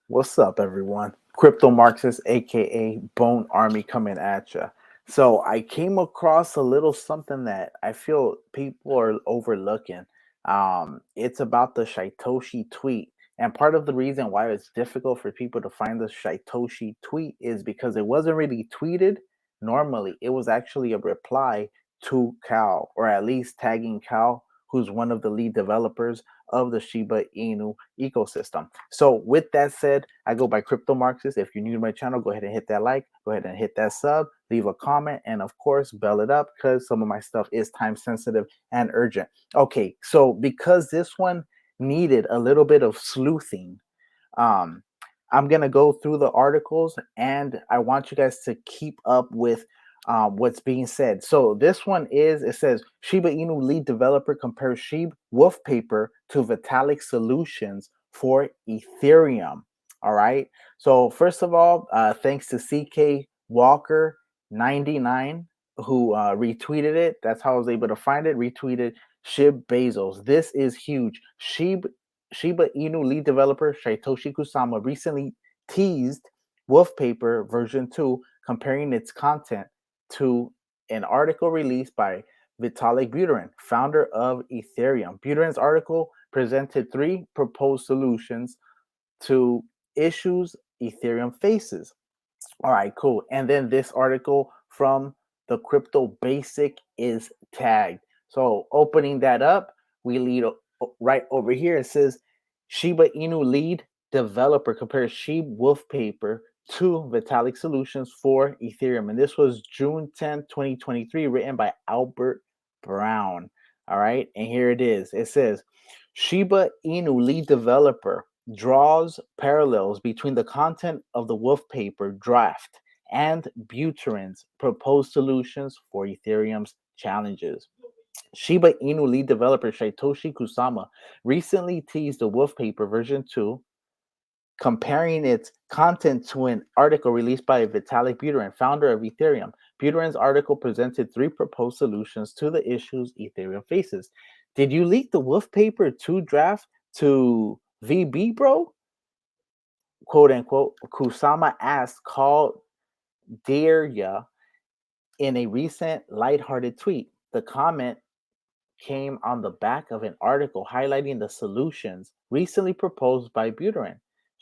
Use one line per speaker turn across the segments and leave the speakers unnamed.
What's up, everyone? Crypto Marxist, aka Bone Army, coming at you. So, I came across a little something that I feel people are overlooking. It's about the Shytoshi tweet. And part of the reason why it's difficult for people to find the Shytoshi tweet is because it wasn't really tweeted normally. It was actually a reply to Cal, or at least tagging Cal, who's one of the lead developers of the Shiba Inu ecosystem. So, with that said, I go by Crypto Marxist. If you're new to my channel, go ahead and hit that like, go ahead and hit that sub, leave a comment, and of course, bell it up because some of my stuff is time sensitive and urgent. Okay, so because this one needed a little bit of sleuthing, um, I'm gonna go through the articles, and I want you guys to keep up with what's being said. So this one is it says Shiba Inu lead developer compares Shib wolf paper to Vitalik solutions for Ethereum. All right. So first of all, thanks to CK Walker 99 who retweeted it. That's how I was able to find it. Retweeted Shib Bezos. This is huge. Shiba Inu lead developer Shytoshi Kusama recently teased Wolfpaper version 2, comparing its content to an article released by Vitalik Buterin, founder of Ethereum. Buterin's article presented three proposed solutions to issues Ethereum faces. All right, cool. And then this article from the Crypto Basic is tagged. So opening that up, we lead right over here. It says Shiba Inu lead developer compares Shib Wolf paper to Vitalik solutions for Ethereum. And this was June 10th, 2023, written by Albert Brown. All right, and here it is. It says Shiba Inu lead developer draws parallels between the content of the Wolf paper draft and Buterin's proposed solutions for Ethereum's challenges. Shiba Inu lead developer Shytoshi Kusama recently teased the Wolf paper version 2, comparing its content to an article released by Vitalik Buterin, founder of Ethereum. Buterin's article presented three proposed solutions to the issues Ethereum faces. Did you leak the Wolf paper 2 draft to VB, bro? Quote unquote. Kusama asked, called Deria in a recent lighthearted tweet. The comment came on the back of an article highlighting the solutions recently proposed by Buterin,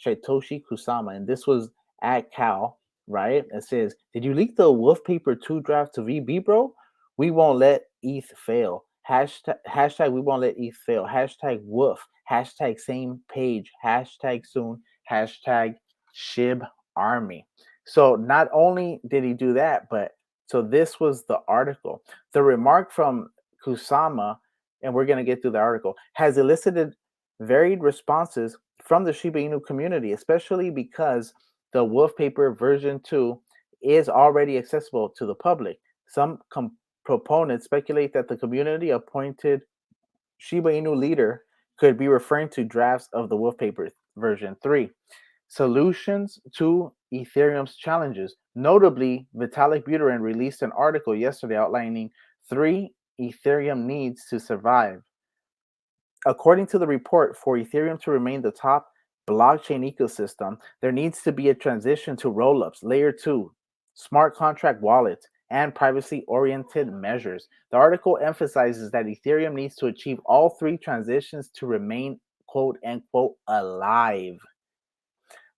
Shytoshi Kusama, and this was at Cal, right? It says, "Did you leak the Wolf Paper 2 draft to VB, bro? We won't let ETH fail. Hashtag we won't let ETH fail. Hashtag Wolf. Hashtag same page. Hashtag soon. Hashtag Shib Army." So not only did he do that, but so this was the article. The remark from Kusama, and we're going to get through the article, has elicited varied responses from the Shiba Inu community, especially because the Wolf Paper version 2 is already accessible to the public. Some proponents speculate that the community appointed Shiba Inu leader could be referring to drafts of the Wolf Paper version 3. Solutions to Ethereum's challenges. Notably, Vitalik Buterin released an article yesterday outlining three Ethereum needs to survive. According to the report, for Ethereum to remain the top blockchain ecosystem, there needs to be a transition to rollups, layer 2, smart contract wallets, and privacy oriented measures. The article emphasizes that Ethereum needs to achieve all three transitions to remain quote unquote alive.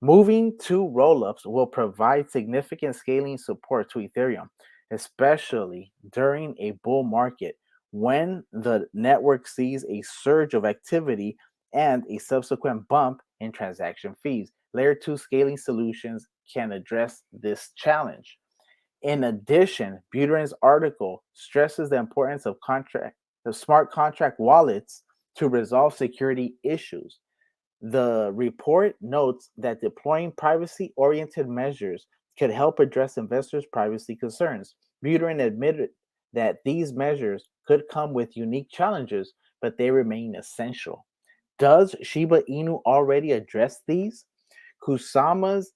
Moving to rollups will provide significant scaling support to Ethereum, especially during a bull market when the network sees a surge of activity and a subsequent bump in transaction fees. Layer 2 scaling solutions can address this challenge. In addition, Buterin's article stresses the importance of the smart contract wallets to resolve security issues. The report notes that deploying privacy oriented measures could help address investors' privacy concerns. Buterin admitted that these measures could come with unique challenges, but they remain essential. Does Shiba Inu already address these? Kusama's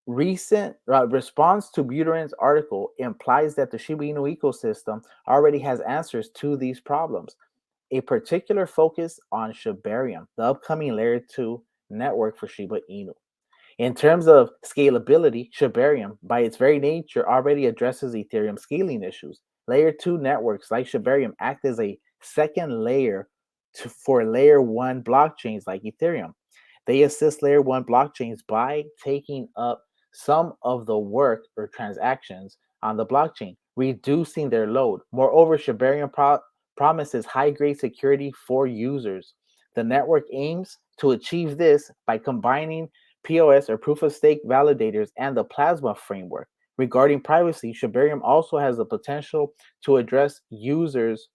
recent response to Buterin's article implies that the Shiba Inu ecosystem already has answers to these problems. A particular focus on Shibarium, the upcoming layer 2 network for Shiba Inu. In terms of scalability, Shibarium, by its very nature, already addresses Ethereum scaling issues. Layer 2 networks like Shibarium act as a second layer for layer 1 blockchains like Ethereum. They assist layer 1 blockchains by taking up some of the work or transactions on the blockchain, reducing their load. Moreover, Shibarium promises high grade security for users. The network aims to achieve this by combining POS or proof of stake validators and the Plasma framework. Regarding privacy, Shibarium also has the potential to address users'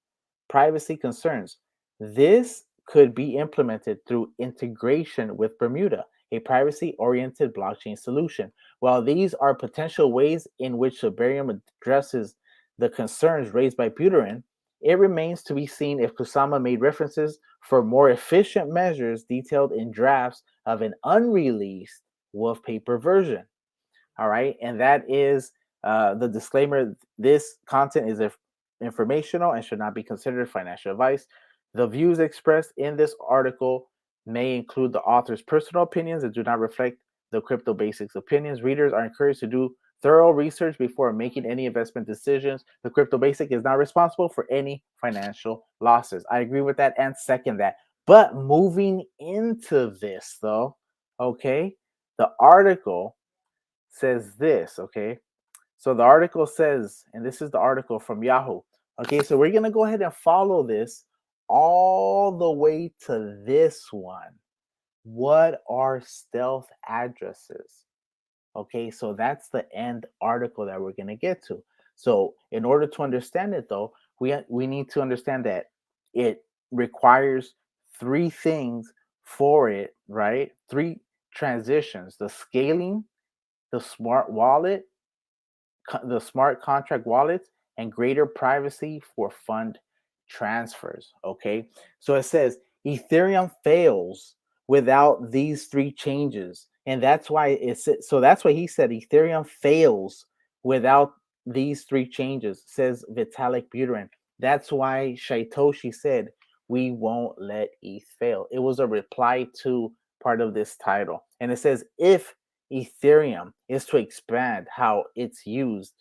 privacy concerns. This could be implemented through integration with Bermuda, a privacy oriented blockchain solution. While these are potential ways in which Shibarium addresses the concerns raised by Buterin, it remains to be seen if Kusama made references for more efficient measures detailed in drafts of an unreleased wolf paper version. All right. And that is the disclaimer. This content is informational and should not be considered financial advice. The views expressed in this article may include the author's personal opinions and do not reflect the Crypto Basics opinions. Readers are encouraged to do thorough research before making any investment decisions. The Crypto Basic is not responsible for any financial losses. I agree with that and second that. But moving into this, though, okay, the article says this, okay? So the article says, and this is the article from Yahoo. Okay, so we're gonna go ahead and follow this all the way to this one. What are stealth addresses? Okay, so that's the end article that we're gonna get to. So in order to understand it though, we need to understand that it requires three things for it, right? Three transitions: the scaling, the smart wallet, the smart contract wallets, and greater privacy for fund transfers. Okay, so it says Ethereum fails without these three changes, and that's why it's so that's why he said Ethereum fails without these three changes, says Vitalik Buterin. That's why Shytoshi said we won't let ETH fail. It was a reply to part of this title, and it says if Ethereum is to expand how it's used,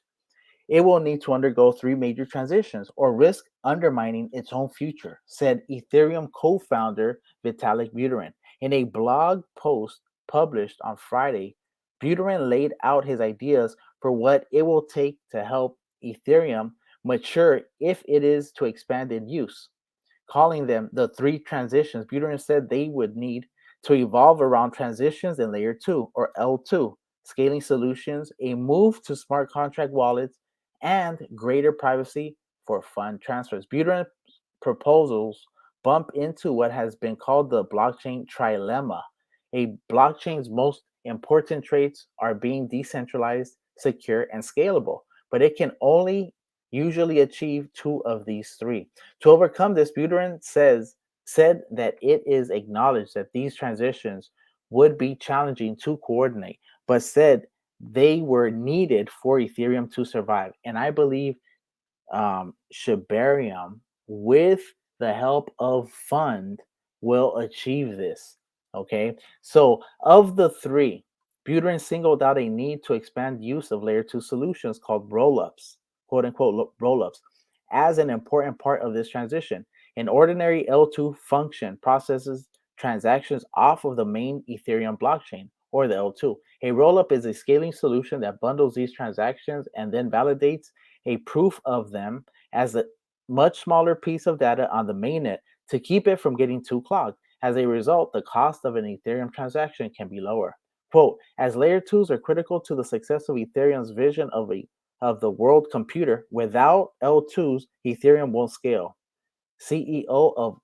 it will need to undergo three major transitions or risk undermining its own future, said Ethereum co founder Vitalik Buterin. In a blog post published on Friday, Buterin laid out his ideas for what it will take to help Ethereum mature if it is to expand in use. Calling them the three transitions, Buterin said they would need to evolve around transitions in layer 2 or L2, scaling solutions, a move to smart contract wallets, and greater privacy for fund transfers. Buterin's proposals bump into what has been called the blockchain trilemma. A blockchain's most important traits are being decentralized, secure, and scalable, but it can only usually achieve two of these three. To overcome this, Buterin said that it is acknowledged that these transitions would be challenging to coordinate, but said they were needed for Ethereum to survive. And I believe Shibarium, with the help of Fund, will achieve this. Okay, so of the three, Buterin singled out a need to expand use of layer 2 solutions called rollups, quote unquote rollups, as an important part of this transition. An ordinary L2 function processes transactions off of the main Ethereum blockchain, or the L2. A rollup is a scaling solution that bundles these transactions and then validates a proof of them as a much smaller piece of data on the mainnet to keep it from getting too clogged. As a result, the cost of an Ethereum transaction can be lower. Quote, as layer 2s are critical to the success of Ethereum's vision of the world computer, without L2s, Ethereum won't scale. CEO of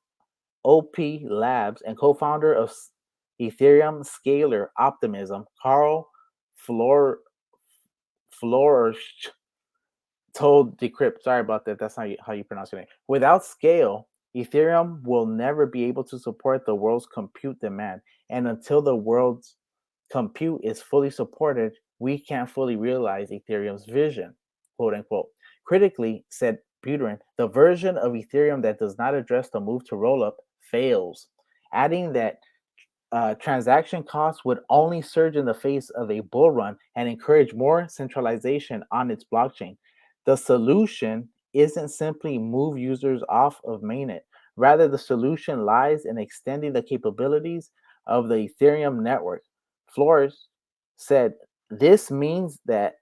OP Labs and co-founder of Ethereum Scalar Optimism, Carl Flor Florsch told Decrypt, sorry about that, that's not how you pronounce your name. Without scale, Ethereum will never be able to support the world's compute demand. And until the world's compute is fully supported, we can't fully realize Ethereum's vision, quote unquote. Critically, said Buterin, the version of Ethereum that does not address the move to rollup fails, adding that transaction costs would only surge in the face of a bull run and encourage more centralization on its blockchain. The solution isn't simply move users off of mainnet. Rather, the solution lies in extending the capabilities of the Ethereum network. Flores said, this means that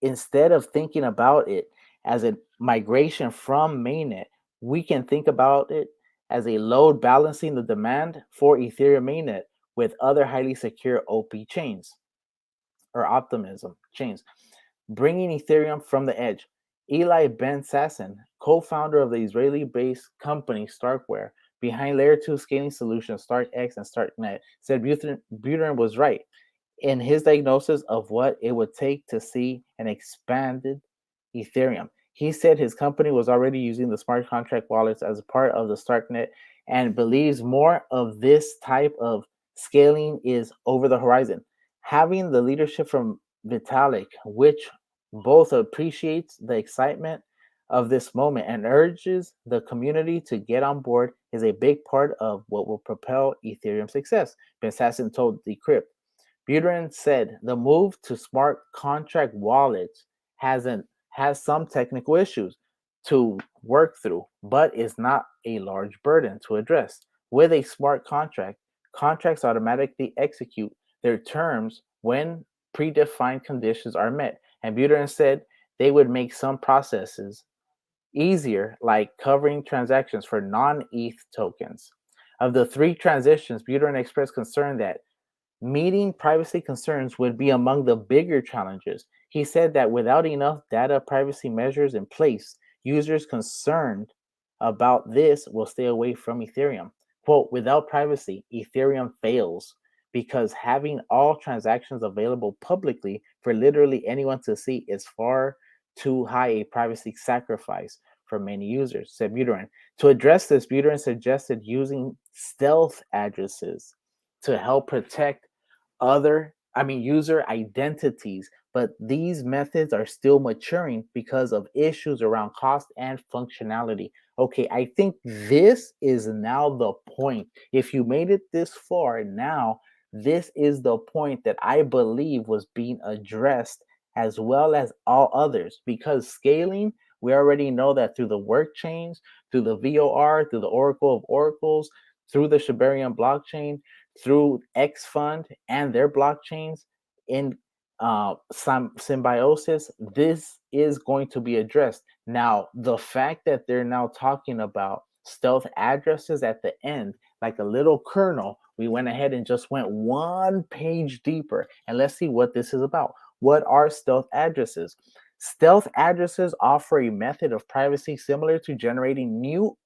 instead of thinking about it as a migration from mainnet, we can think about it as a load balancing the demand for Ethereum mainnet with other highly secure OP chains or optimism chains, bringing Ethereum from the edge. Eli Ben Sasson, co-founder of the Israeli-based company Starkware, behind Layer 2 scaling solutions StarkX and StarkNet, said Buterin was right in his diagnosis of what it would take to see an expanded Ethereum. He said his company was already using the smart contract wallets as a part of the StarkNet and believes more of this type of scaling is over the horizon. Having the leadership from Vitalik, which both appreciates the excitement of this moment and urges the community to get on board, is a big part of what will propel Ethereum's success, Ben Sasson told Decrypt. Buterin said the move to smart contract wallets has some technical issues to work through, but is not a large burden to address. With a smart contract, contracts automatically execute their terms when predefined conditions are met. And Buterin said they would make some processes easier, like covering transactions for non-ETH tokens. Of the three transitions, Buterin expressed concern that meeting privacy concerns would be among the bigger challenges. He said that without enough data privacy measures in place, users concerned about this will stay away from Ethereum. Quote, without privacy, Ethereum fails because having all transactions available publicly for literally anyone to see is far too high a privacy sacrifice for many users, said Buterin. To address this, Buterin suggested using stealth addresses to help protect user identities, but these methods are still maturing because of issues around cost and functionality. Okay, I think this is now the point. If you made it this far now, this is the point that I believe was being addressed as well as all others, because scaling, we already know that through the work chains, through the VOR, through the Oracle of Oracles, through the Shibarium blockchain, through X Fund and their blockchains in some symbiosis, this is going to be addressed. Now, the fact that they're now talking about stealth addresses at the end, like a little kernel, we went ahead and just went one page deeper. And let's see what this is about. What are stealth addresses? Stealth addresses offer a method of privacy similar to generating new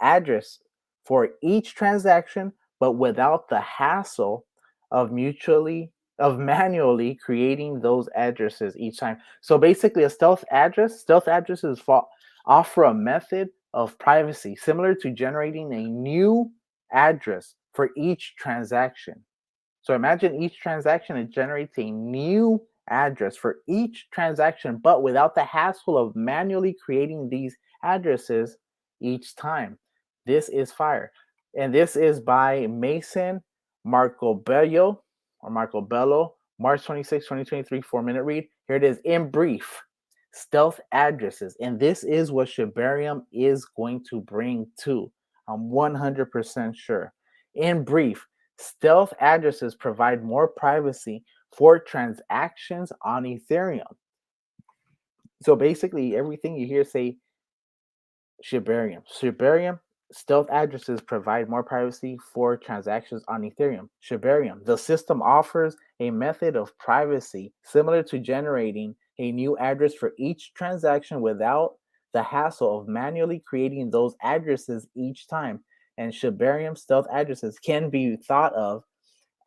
address for each transaction, but without the hassle of manually creating those addresses each time. So basically, a stealth addresses offer a method of privacy similar to generating a new address for each transaction. So imagine each transaction, it generates a new address for each transaction, but without the hassle of manually creating these addresses each time. This is fire. And this is by Mason Marcobello Marcobello, March 26, 2023, 4-minute read. Here it is in brief. Stealth addresses. And this is what Shibarium is going to bring too. I'm 100% sure. In brief, stealth addresses provide more privacy for transactions on Ethereum. So basically, everything you hear say Shibarium, stealth addresses provide more privacy for transactions on Ethereum. Shibarium, the system offers a method of privacy similar to generating a new address for each transaction without the hassle of manually creating those addresses each time. And Shibarium stealth addresses can be thought of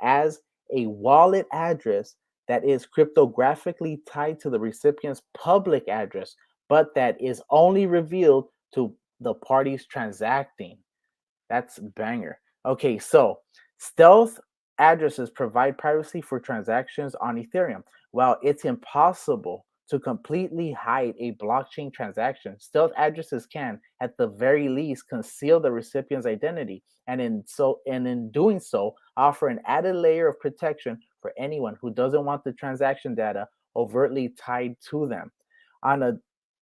as a wallet address that is cryptographically tied to the recipient's public address, but that is only revealed to the parties transacting. That's banger. Okay, so stealth addresses provide privacy for transactions on Ethereum. While it's impossible to completely hide a blockchain transaction, stealth addresses can, at the very least, conceal the recipient's identity, and in doing so, offer an added layer of protection for anyone who doesn't want the transaction data overtly tied to them. On a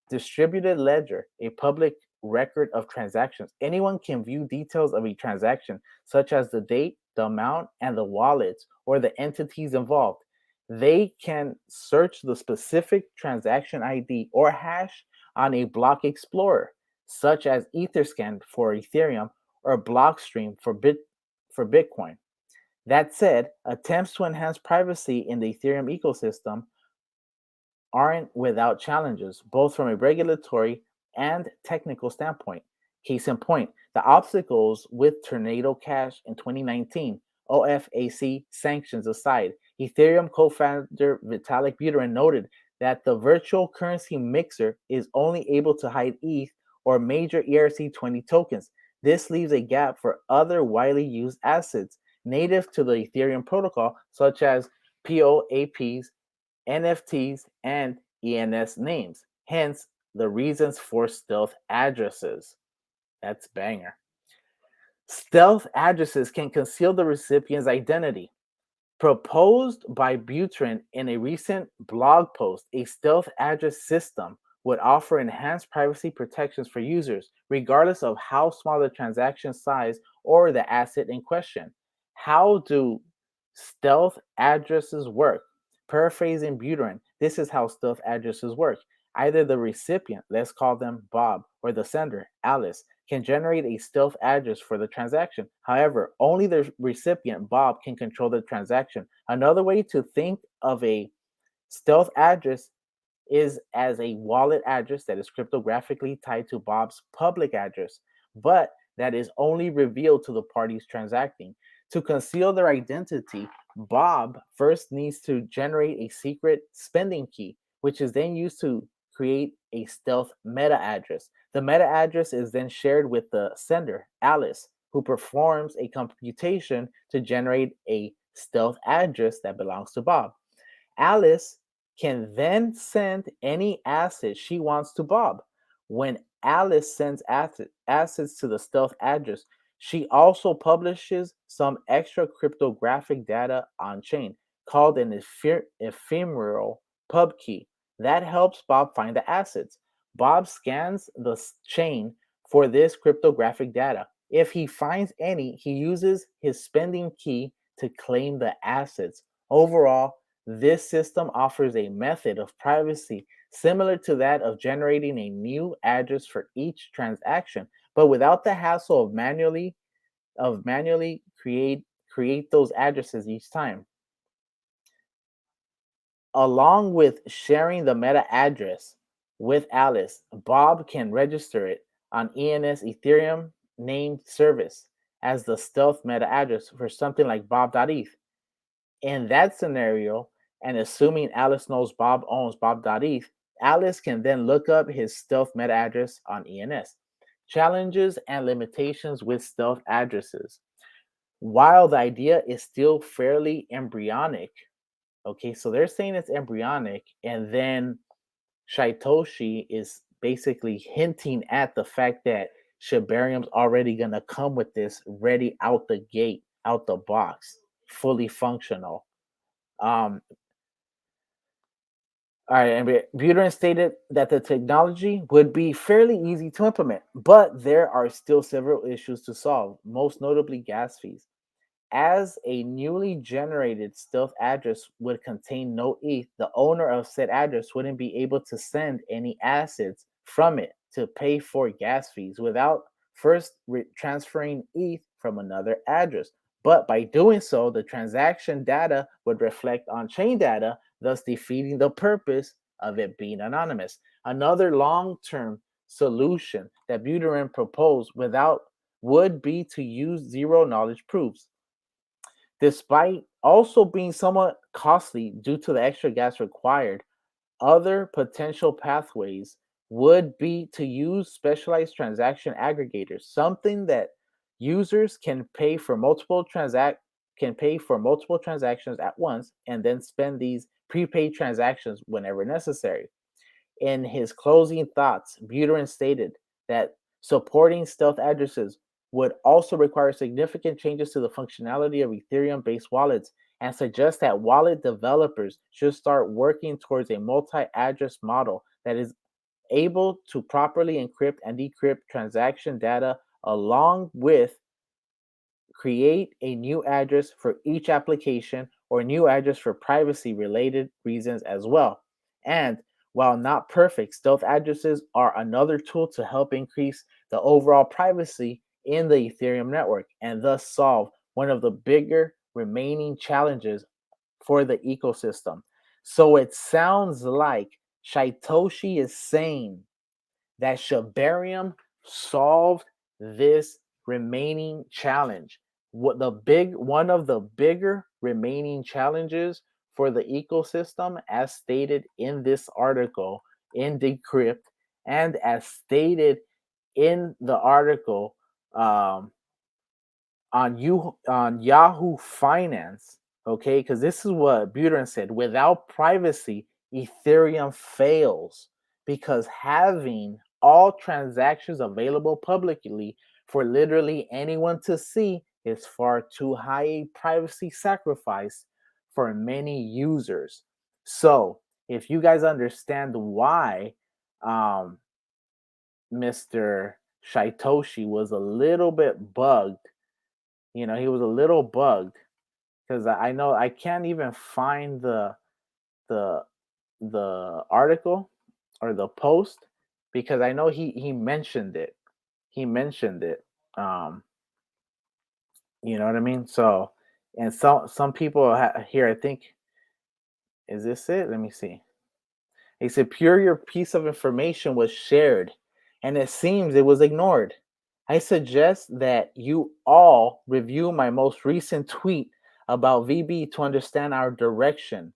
distributed ledger, a public record of transactions, anyone can view details of a transaction, such as the date, the amount, and the wallets or the entities involved. They can search the specific transaction ID or hash on a block explorer, such as Etherscan for Ethereum or Blockstream for Bitcoin. That said, attempts to enhance privacy in the Ethereum ecosystem aren't without challenges, both from a regulatory and technical standpoint. Case in point, the obstacles with Tornado Cash in 2019, OFAC sanctions aside, Ethereum co founder Vitalik Buterin noted that the virtual currency mixer is only able to hide ETH or major ERC20 tokens. This leaves a gap for other widely used assets native to the Ethereum protocol, such as POAPs, NFTs, and ENS names. Hence, the reasons for stealth addresses. That's banger. Stealth addresses can conceal the recipient's identity. Proposed by Buterin in a recent blog post, a stealth address system would offer enhanced privacy protections for users, regardless of how small the transaction size or the asset in question. How do stealth addresses work? Paraphrasing Buterin, this is how stealth addresses work. Either the recipient, let's call them Bob, or the sender, Alice, can generate a stealth address for the transaction. However, only the recipient, Bob, can control the transaction. Another way to think of a stealth address is as a wallet address that is cryptographically tied to Bob's public address, but that is only revealed to the parties transacting. To conceal their identity, Bob first needs to generate a secret spending key, which is then used to create a stealth meta address. The meta address is then shared with the sender, Alice, who performs a computation to generate a stealth address that belongs to Bob. Alice can then send any asset she wants to Bob. When Alice sends assets to the stealth address, she also publishes some extra cryptographic data on chain called an ephemeral pub key. That helps Bob find the assets. Bob scans the chain for this cryptographic data. If he finds any, he uses his spending key to claim the assets. Overall, this system offers a method of privacy similar to that of generating a new address for each transaction, but without the hassle of manually create those addresses each time. Along with sharing the meta address with Alice, Bob can register it on ENS Ethereum named service as the stealth meta address for something like bob.eth. In that scenario, and assuming Alice knows Bob owns bob.eth, Alice can then look up his stealth meta address on ENS. Challenges and limitations with stealth addresses. While the idea is still fairly embryonic, okay, so they're saying it's embryonic, and then Shytoshi is basically hinting at the fact that Shibarium's already gonna come with this ready out the gate, out the box, fully functional. Um, all right, and Buterin stated that the technology would be fairly easy to implement, but there are still several issues to solve, most notably gas fees. As a newly generated stealth address would contain no ETH, the owner of said address wouldn't be able to send any assets from it to pay for gas fees without first transferring ETH from another address. But by doing so, the transaction data would reflect on chain data, thus defeating the purpose of it being anonymous. Another long term solution that Buterin proposed without would be to use zero knowledge proofs. Despite also being somewhat costly due to the extra gas required, other potential pathways would be to use specialized transaction aggregators, something that users can pay for multiple transactions at once and then spend these prepaid transactions whenever necessary. In his closing thoughts, Buterin stated that supporting stealth addresses would also require significant changes to the functionality of Ethereum based wallets and suggests that wallet developers should start working towards a multi address model that is able to properly encrypt and decrypt transaction data along with create a new address for each application or a new address for privacy related reasons as well. And while not perfect, stealth addresses are another tool to help increase the overall privacy in the Ethereum network and thus solve one of the bigger remaining challenges for the ecosystem. So it sounds like Shytoshi is saying that Shibarium solved this remaining challenge. What the big one of the bigger remaining challenges for the ecosystem, as stated in this article in Decrypt, and as stated in the article um, on Yahoo Finance, okay? Because this is what Buterin said. Without privacy, Ethereum fails because having all transactions available publicly for literally anyone to see is far too high a privacy sacrifice for many users. So, if you guys understand why um, Mr. Shytoshi was a little bit bugged, he was a little bugged because I know I can't even find the the article or the post because I know he mentioned it. He mentioned it. Um, you know what I mean? So, and some people here, I think, is this it? Let me see. A superior piece of information was shared, and it seems it was ignored. I suggest that you all review my most recent tweet about VB to understand our direction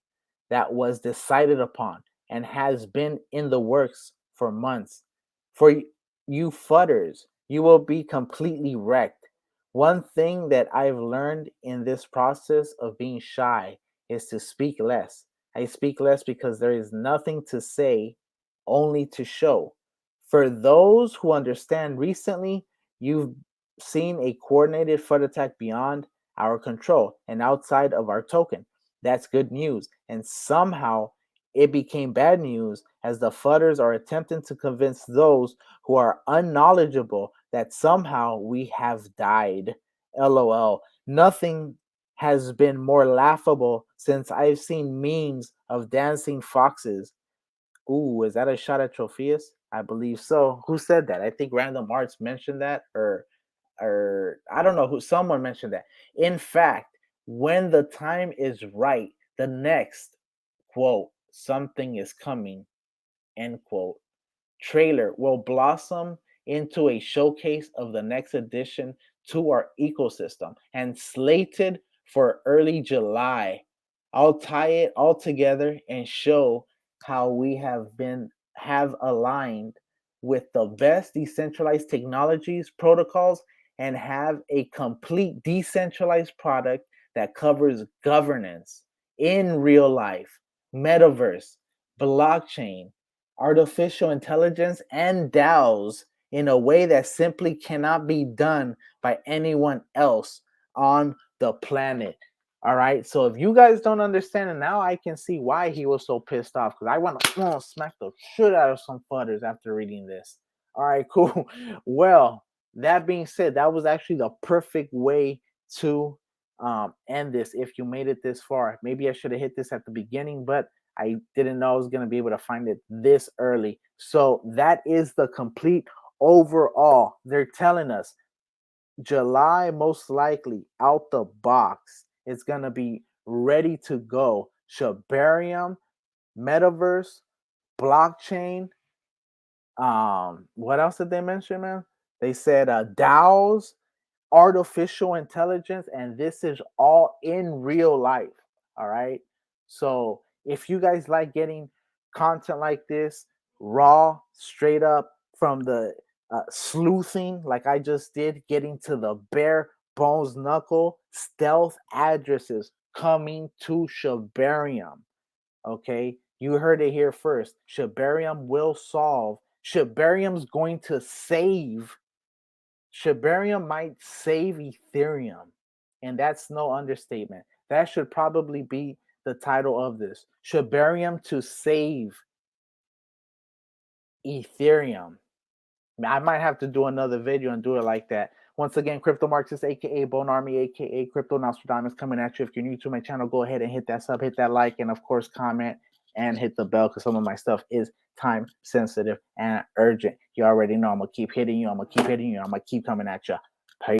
that was decided upon and has been in the works for months. For you fudders, you will be completely wrecked. One thing that I've learned in this process of being shy is to speak less. I speak less because there is nothing to say, only to show. For those who understand recently, you've seen a coordinated FUD attack beyond our control and outside of our token. That's good news. And somehow it became bad news as the FUDers are attempting to convince those who are unknowledgeable that somehow we have died. LOL. Nothing has been more laughable since I've seen memes of dancing foxes. Ooh, is that a shot at Tropheus? I believe so. Who said that? I think Random Arts mentioned that, or I don't know who. Someone mentioned that. In fact, when the time is right, the next quote, something is coming, end quote, trailer will blossom into a showcase of the next addition to our ecosystem and slated for early July. I'll tie it all together and show how we have aligned with the best decentralized technologies, protocols, and have a complete decentralized product that covers governance in real life, metaverse, blockchain, artificial intelligence, and DAOs in a way that simply cannot be done by anyone else on the planet. All right. So if you guys don't understand it now, I can see why he was so pissed off because I want to smack the shit out of some fudders after reading this. All right, cool. Well, that being said, that was actually the perfect way to end this if you made it this far. Maybe I should have hit this at the beginning, but I didn't know I was going to be able to find it this early. So that is the complete overall. They're telling us July, most likely out the box. It's going to be ready to go. Shibarium, Metaverse, blockchain. What else did they mention, man? They said DAOs, artificial intelligence, and this is all in real life. All right. So if you guys like getting content like this, raw, straight up from the sleuthing, like I just did, getting to the bare bones knuckle stealth addresses coming to Shibarium. Okay. You heard it here first. Shibarium will solve. Shibarium's going to save Shibarium might save Ethereum, and that's no understatement. That should probably be the title of this. Shibarium to save Ethereum. I might have to do another video and do it like that. Once again, Crypto Marxist, aka Bone Army, aka Crypto Nostradamus, coming at you. If you're new to my channel, go ahead and hit that sub, hit that like, and of course, comment and hit the bell because some of my stuff is time sensitive and urgent. You already know I'm gonna keep hitting you. I'm gonna keep hitting you. I'm gonna keep coming at you.